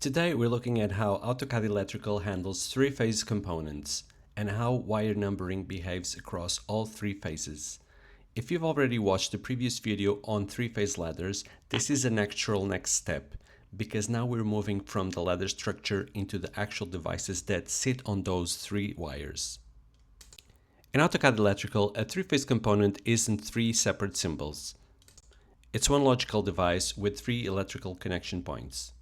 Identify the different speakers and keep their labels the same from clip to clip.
Speaker 1: Today we're looking at how AutoCAD Electrical handles three-phase components and how wire numbering behaves across all three phases. If you've already watched the previous video on three-phase ladders, this is a natural next step because now we're moving from the ladder structure into the actual devices that sit on those three wires. In AutoCAD Electrical, a three-phase component isn't three separate symbols. It's one logical device with three electrical connection points.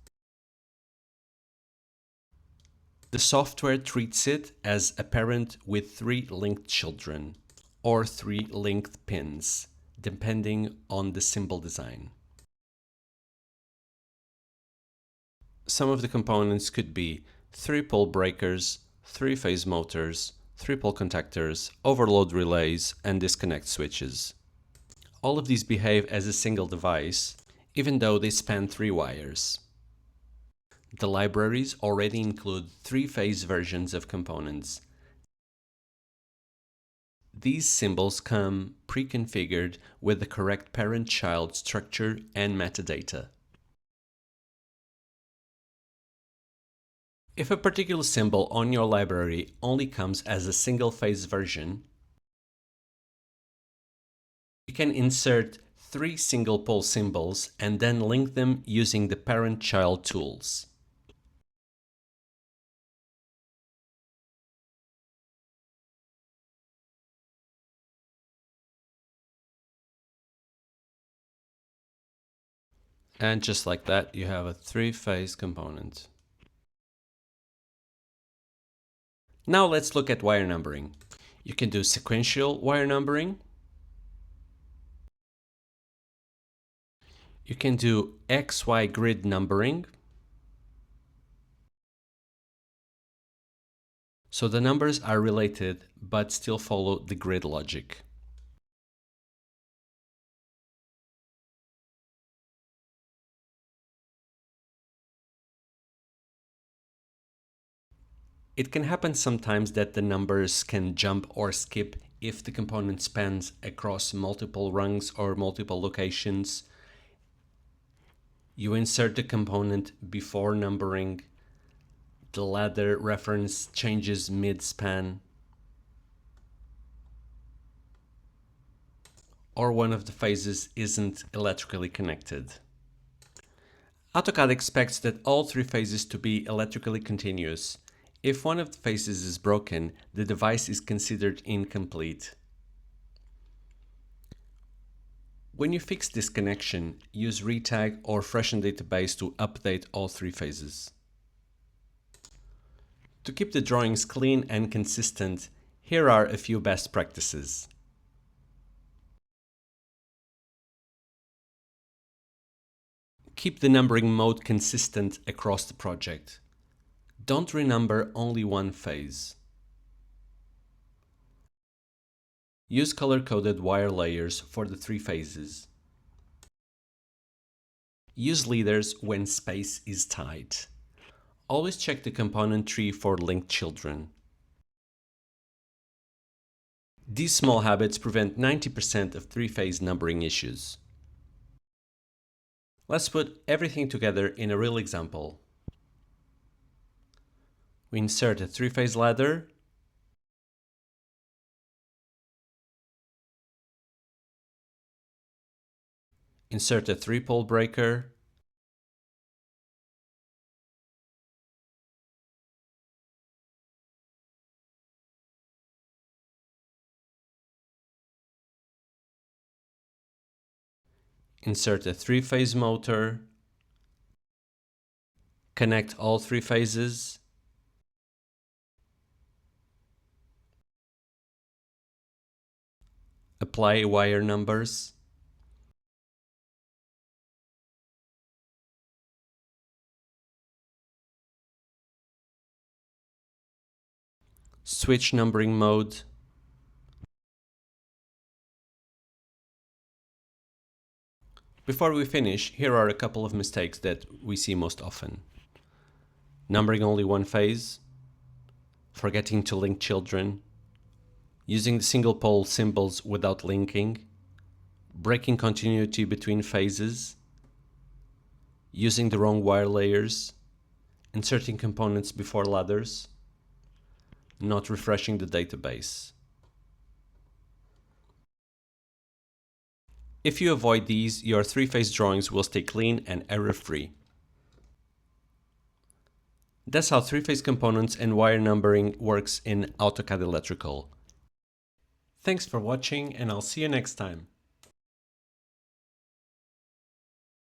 Speaker 1: The software treats it as a parent with three linked children, or three linked pins, depending on the symbol design. Some of the components could be 3-pole breakers, 3-phase motors, 3-pole contactors, overload relays, and disconnect switches. All of these behave as a single device, even though they span three wires. The libraries already include three-phase versions of components. These symbols come pre-configured with the correct parent-child structure and metadata. If a particular symbol on your library only comes as a single-phase version, you can insert three single-pole symbols and then link them using the parent-child tools. And just like that, you have a three-phase component. Now let's look at wire numbering. You can do sequential wire numbering. You can do XY grid numbering. So the numbers are related, but still follow the grid logic. It can happen sometimes that the numbers can jump or skip if the component spans across multiple rungs or multiple locations. You insert the component before numbering. The ladder reference changes mid-span. Or one of the phases isn't electrically connected. AutoCAD expects that all three phases to be electrically continuous. If one of the phases is broken, the device is considered incomplete. When you fix this connection, use retag or freshen database to update all three phases. To keep the drawings clean and consistent, here are a few best practices. Keep the numbering mode consistent across the project. Don't renumber only one phase. Use color-coded wire layers for the three phases. Use leaders when space is tight. Always check the component tree for linked children. These small habits prevent 90% of three-phase numbering issues. Let's put everything together in a real example. We insert a three-phase ladder, insert a 3-pole breaker, insert a 3-phase motor, connect all three phases, apply wire numbers, switch numbering mode, Before we finish, here are a couple of mistakes that we see most often. Numbering only one phase, forgetting to link children, using the single pole symbols without linking, breaking continuity between phases, using the wrong wire layers, inserting components before ladders, not refreshing the database. If you avoid these, your three-phase drawings will stay clean and error-free. That's how three-phase components and wire numbering works in AutoCAD Electrical. Thanks for watching, and I'll see you next time.